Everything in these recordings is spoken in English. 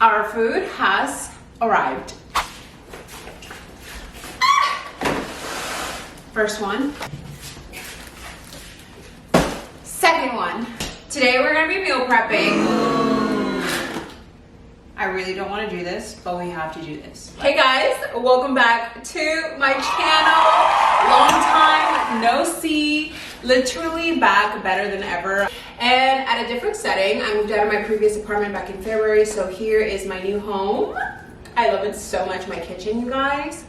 Our food has arrived. First one. Second one. Today we're gonna be meal prepping. I really don't want to do this, but we have to do this. Hey guys, welcome back to my channel. Long time no see. Literally back better than ever. And at a different setting. I moved out of my previous apartment back in February, so here is my new home. I love it so much. My kitchen, you guys.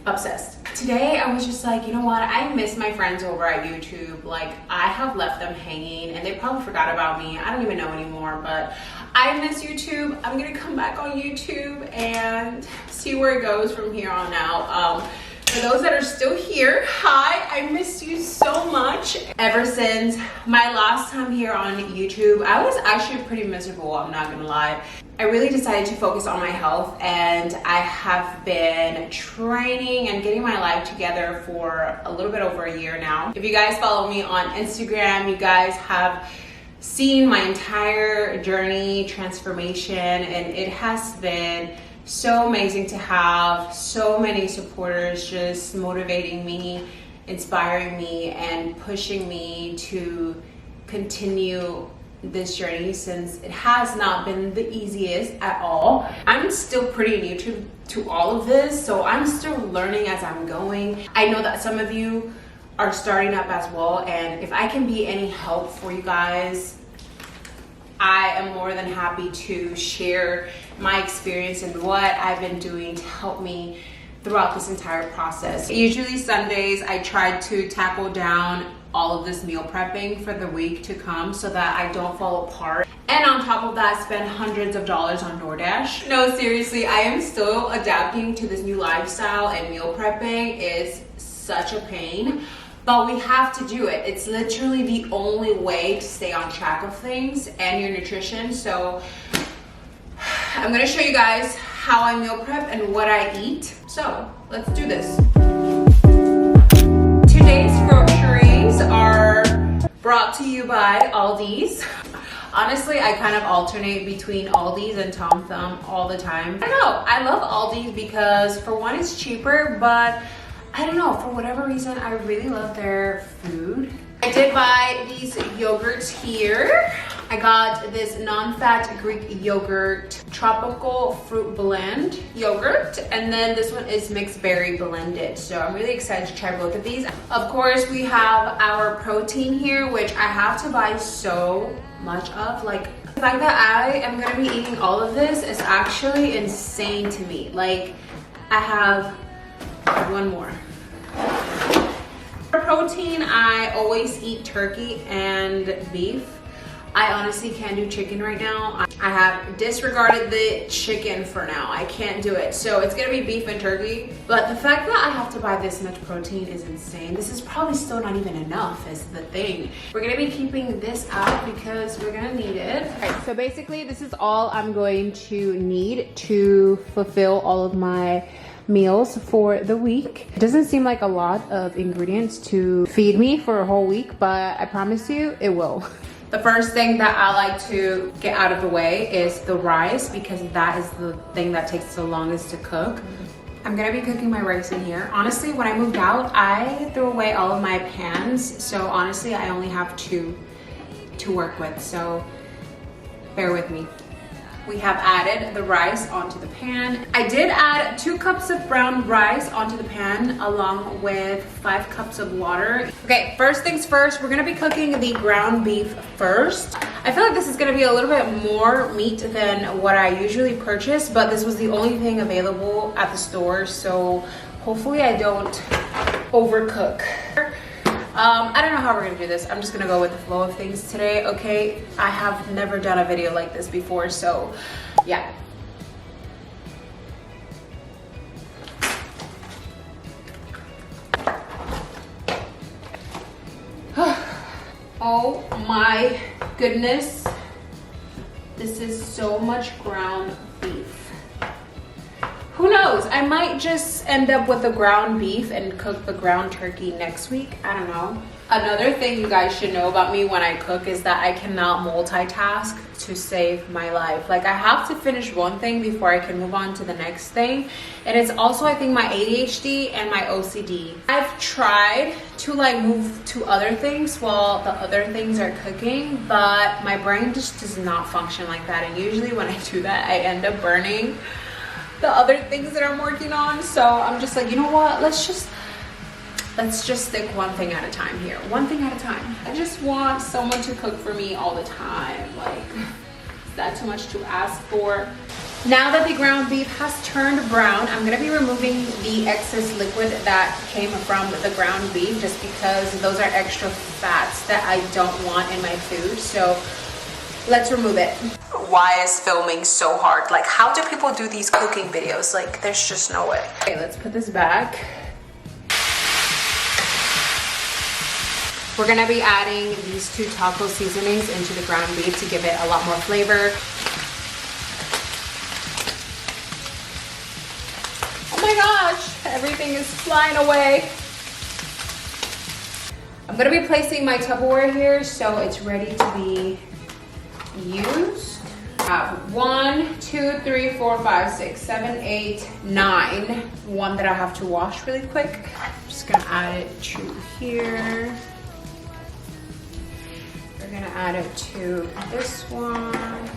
Obsessed. Today I was just like, you know what, I miss my friends over at YouTube. Like, I have left them hanging and they probably forgot about me. I don't even know anymore, but I miss YouTube. I'm gonna come back on YouTube and see where it goes from here on out. For those that are still here, hi, I miss you so much. Ever since my last time here on YouTube, I was actually pretty miserable, I'm not gonna lie. I really decided to focus on my health, and I have been training and getting my life together for a little bit over a year now. If you guys follow me on Instagram, you guys have seen my entire journey, transformation, and it has been so amazing to have so many supporters just motivating me, inspiring me, and pushing me to continue this journey, since it has not been the easiest at all. I'm still pretty new to all of this, so I'm still learning as I'm going. I know that some of you are starting up as well, and if I can be any help for you guys, I am more than happy to share my experience and what I've been doing to help me throughout this entire process. Usually Sundays, I try to tackle down all of this meal prepping for the week to come so that I don't fall apart. And on top of that, spend hundreds of dollars on DoorDash. No, seriously, I am still adapting to this new lifestyle, and meal prepping is such a pain. But we have to do it. It's literally the only way to stay on track of things and your nutrition. So I'm gonna show you guys how I meal prep and what I eat. So let's do this. Today's groceries are brought to you by Aldi's. Honestly, I kind of alternate between Aldi's and Tom Thumb all the time. I don't know, I love Aldi's because for one, it's cheaper, but I don't know, for whatever reason, I really love their food. I did buy these yogurts here. I got this non-fat Greek yogurt, tropical fruit blend yogurt, and then this one is mixed berry blended. So I'm really excited to try both of these. Of course, we have our protein here, which I have to buy so much of. Like, the fact that I am gonna be eating all of this is actually insane to me. Like, I have one more. For protein, I always eat turkey and beef. I honestly can't do chicken right now. I have disregarded the chicken for now. I can't do it. So it's gonna be beef and turkey. But the fact that I have to buy this much protein is insane. This is probably still not even enough is the thing. We're gonna be keeping this out because we're gonna need it. All right, so basically this is all I'm going to need to fulfill all of my meals for the week. It doesn't seem like a lot of ingredients to feed me for a whole week, but I promise you it will. The first thing that I like to get out of the way is the rice, because that is the thing that takes the longest to cook. I'm gonna be cooking my rice in here. Honestly, when I moved out, I threw away all of my pans, so honestly I only have two to work with, so bear with me. We have added the rice onto the pan. I did add 2 cups of brown rice onto the pan along with 5 cups of water. Okay, first things first, we're gonna be cooking the ground beef first. I feel like this is gonna be a little bit more meat than what I usually purchase, but this was the only thing available at the store, so hopefully I don't overcook. I don't know how we're gonna do this. I'm just gonna go with the flow of things today, okay? I have never done a video like this before, so yeah. Oh my goodness. This is so much ground beef. Who knows? I might just end up with the ground beef and cook the ground turkey next week. I don't know. Another thing you guys should know about me when I cook is that I cannot multitask to save my life. Like, I have to finish one thing before I can move on to the next thing. And it's also, I think, my ADHD and my OCD. I've tried to like move to other things while the other things are cooking, but my brain just does not function like that. And usually when I do that, I end up burning the other things that I'm working on. So I'm just like, you know what? Let's just stick one thing at a time here. One thing at a time. I just want someone to cook for me all the time. Like, is that too much to ask for? Now that the ground beef has turned brown, I'm gonna be removing the excess liquid that came from the ground beef, just because those are extra fats that I don't want in my food. So let's remove it. Why is filming so hard? Like, how do people do these cooking videos? Like, there's just no way. Okay, let's put this back. We're gonna be adding these 2 taco seasonings into the ground beef to give it a lot more flavor. Oh my gosh, everything is flying away. I'm gonna be placing my Tupperware here so it's ready to be used. 1, 2, 3, 4, 5, 6, 7, 8, 9. One that I have to wash really quick. I'm just gonna add it to here. We're gonna add it to this one.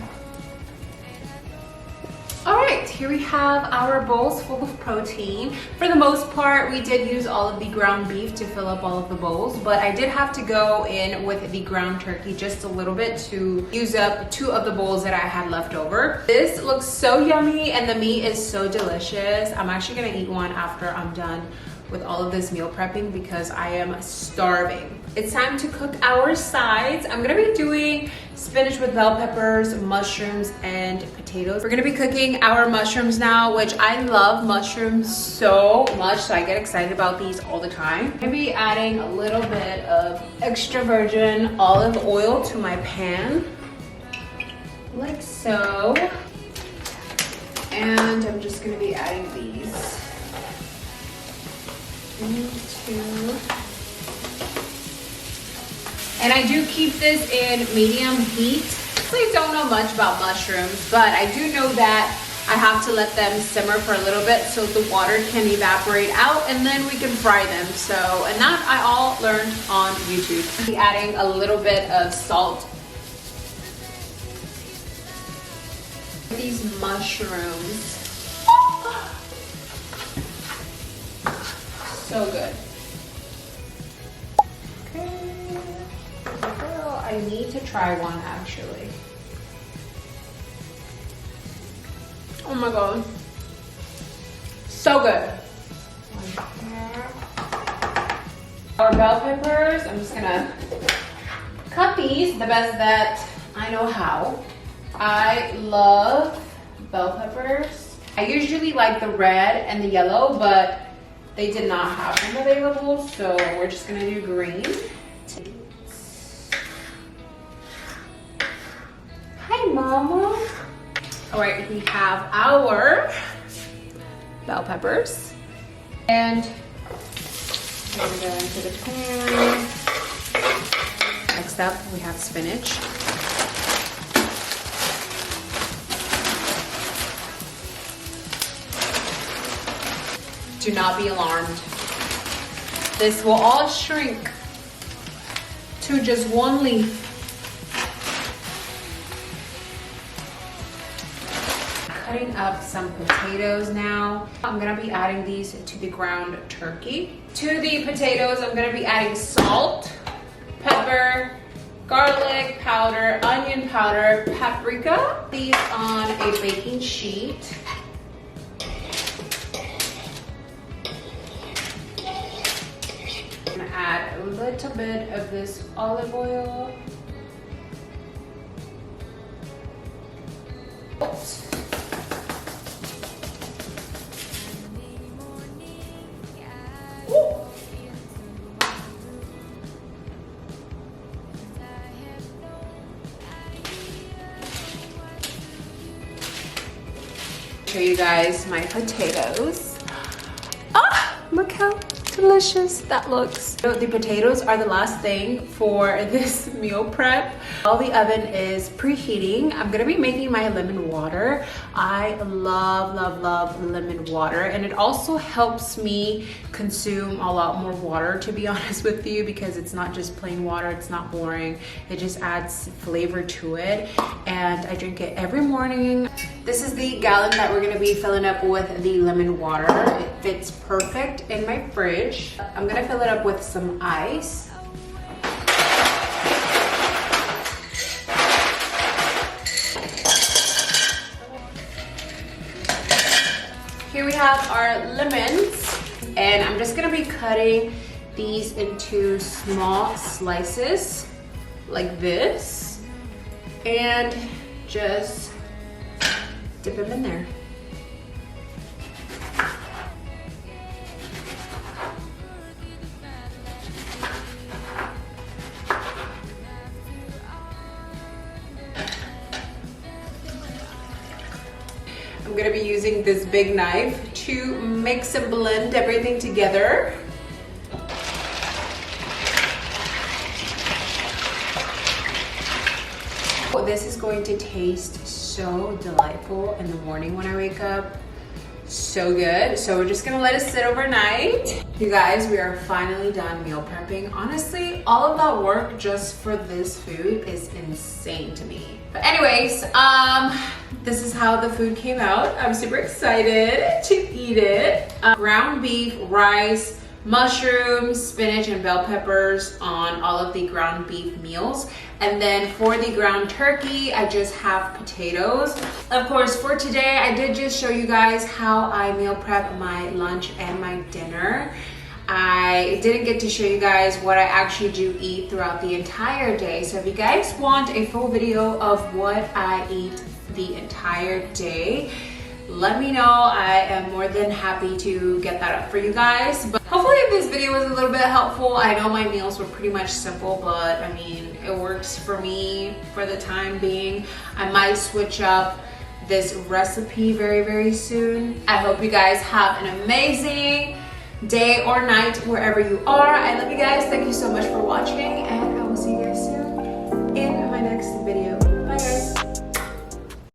All right, here we have our bowls full of protein. For the most part, we did use all of the ground beef to fill up all of the bowls, but I did have to go in with the ground turkey just a little bit to use up 2 of the bowls that I had left over. This looks so yummy and the meat is so delicious. I'm actually gonna eat one after I'm done with all of this meal prepping because I am starving. It's time to cook our sides. I'm gonna be doing spinach with bell peppers, mushrooms, and potatoes. We're gonna be cooking our mushrooms now, which I love mushrooms so much, so I get excited about these all the time. I'm gonna be adding a little bit of extra virgin olive oil to my pan, like so. And I'm just gonna be adding these into, and I do keep this in medium heat. I don't know much about mushrooms, but I do know that I have to let them simmer for a little bit so the water can evaporate out, and then we can fry them. So, and that I all learned on YouTube. I'll be adding a little bit of salt. These mushrooms. So good. Okay. Girl, I need to try one actually. Oh my god. So good. Our bell peppers, I'm just gonna cut these the best that I know how. I love bell peppers. I usually like the red and the yellow, but they did not have them available, so we're just gonna do green. Hi, Mama. All right, we have our bell peppers. And I'm gonna go into the pan. Next up, we have spinach. Do not be alarmed. This will all shrink to just one leaf. Cutting up some potatoes now. I'm gonna be adding these to the ground turkey. To the potatoes, I'm gonna be adding salt, pepper, garlic powder, onion powder, paprika. These on a baking sheet. I'm gonna add a little bit of this olive oil. Show you guys my potatoes. Ah, look how delicious that looks. So the potatoes are the last thing for this meal prep. While the oven is preheating, I'm gonna be making my lemon water. I love, love, love lemon water, and it also helps me consume a lot more water, to be honest with you, because it's not just plain water, it's not boring. It just adds flavor to it, and I drink it every morning. This is the gallon that we're gonna be filling up with the lemon water. It fits perfect in my fridge. I'm gonna fill it up with some ice. Here we have our lemons, and I'm just gonna be cutting these into small slices like this, and just dip them in there. I'm gonna be using this big knife to mix and blend everything together. This is going to taste so delightful in the morning when I wake up. So good. So we're just gonna let it sit overnight. You guys, we are finally done meal prepping. Honestly, all of that work just for this food is insane to me. But anyways, this is how the food came out. I'm super excited to eat it. Ground beef, rice, mushrooms, spinach, and bell peppers on all of the ground beef meals. And then for the ground turkey, I just have potatoes. Of course, for today, I did just show you guys how I meal prep my lunch and my dinner. I didn't get to show you guys what I actually do eat throughout the entire day. So if you guys want a full video of what I eat the entire day, let me know. I am more than happy to get that up for you guys. But hopefully this video was a little bit helpful. I know my meals were pretty much simple, but I mean, it works for me for the time being. I might switch up this recipe very, very soon. I hope you guys have an amazing day or night wherever you are. I love you guys. Thank you so much for watching, and I will see you guys soon in my next video. Bye guys.